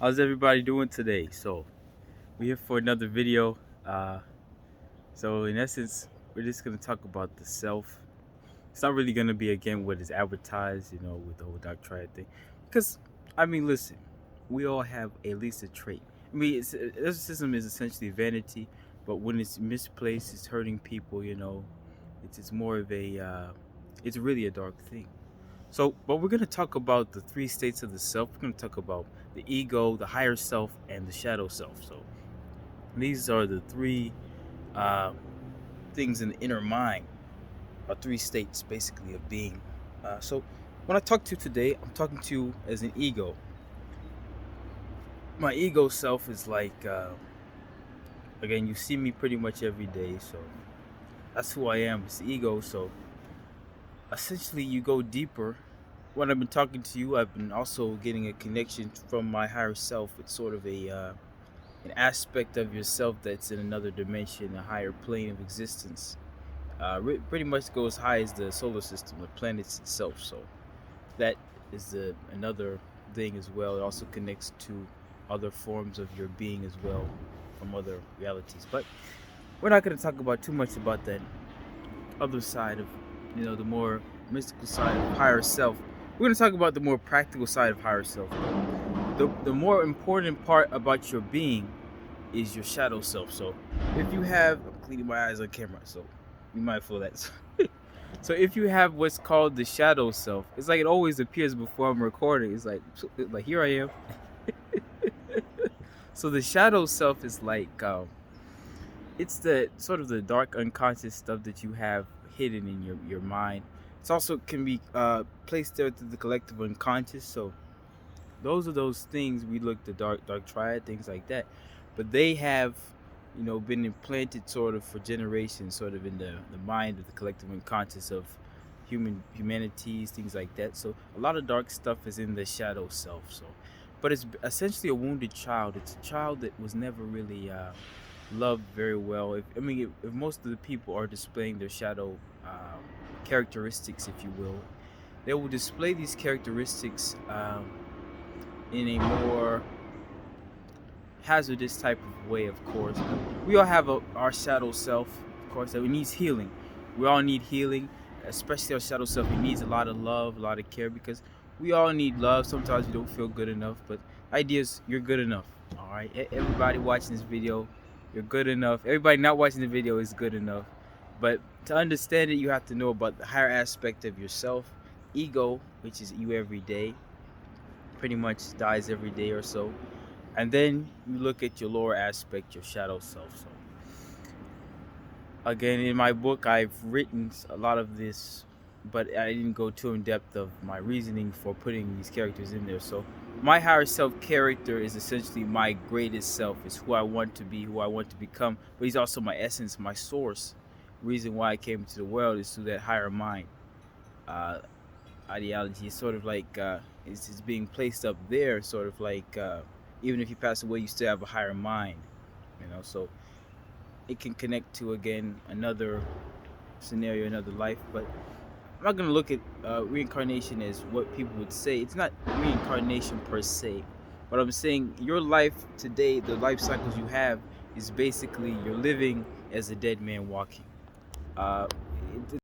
How's everybody doing today? So we're here for another video. Uh, so in essence, we're just gonna talk about the self. It's not really gonna be again what is advertised, with the whole dark triad thing. Because listen, we all have at least a trait. Narcissism is essentially vanity, but when it's misplaced, it's hurting people. It's more of it's really a dark thing. So, but we're going to talk about the three states of the self. We're going to talk about the ego, the higher self, and the shadow self. So, these are the three uh, things in the inner mind, or three states basically of being. So, when I talk to you today, I'm talking to you as an ego. My ego self is like, again, you see me pretty much every day. So, that's who I am. It's the ego. So, essentially, you go deeper. When I've been talking to you, I've been also getting a connection from my higher self. It's sort of an aspect of yourself that's in another dimension, a higher plane of existence. Pretty much go as high as the solar system, the planets itself. So that is another thing as well. It also connects to other forms of your being as well from other realities. But we're not going to talk about too much about that other side of, the more mystical side of higher self. We're going to talk about the more practical side of higher self. The more important part about your being is your shadow self. So if you have, I'm cleaning my eyes on camera, so be mindful of that. So if you have what's called the shadow self, it's like it always appears before I'm recording. It's like here I am. So the shadow self is like it's the sort of the dark unconscious stuff that you have hidden in your mind. It's also can be placed there through the collective unconscious. So those are those things we look the dark triad, things like that, but they have been implanted sort of for generations, sort of in the mind of the collective unconscious of humanities, things like that. So a lot of dark stuff is in the shadow self. So but it's essentially a wounded child. It's a child that was never really loved very well. If most of the people are displaying their shadow characteristics, if you will, they will display these characteristics in a more hazardous type of way. Of course, we all have our shadow self, of course, that needs healing. We all need healing, especially our shadow self. It needs a lot of love, a lot of care, because we all need love. Sometimes we don't feel good enough, but ideas, you're good enough. All right, everybody watching this video, you're good enough. Everybody not watching the video is good enough. But to understand it, you have to know about the higher aspect of yourself. Ego, which is you every day, pretty much dies every day or so. And then you look at your lower aspect, your shadow self. So again, in my book, I've written a lot of this, but I didn't go too in depth of my reasoning for putting these characters in there. So my higher self character is essentially my greatest self. It's who I want to be, who I want to become. But he's also my essence, my source. Reason why I came into the world is through that higher mind ideology. It's sort of like it's being placed up there, sort of like even if you pass away, you still have a higher mind. So it can connect to again another scenario, another life. But I'm not gonna look at reincarnation as what people would say. It's not reincarnation per se. But I'm saying your life today, the life cycles you have, is basically you're living as a dead man walking. Uh,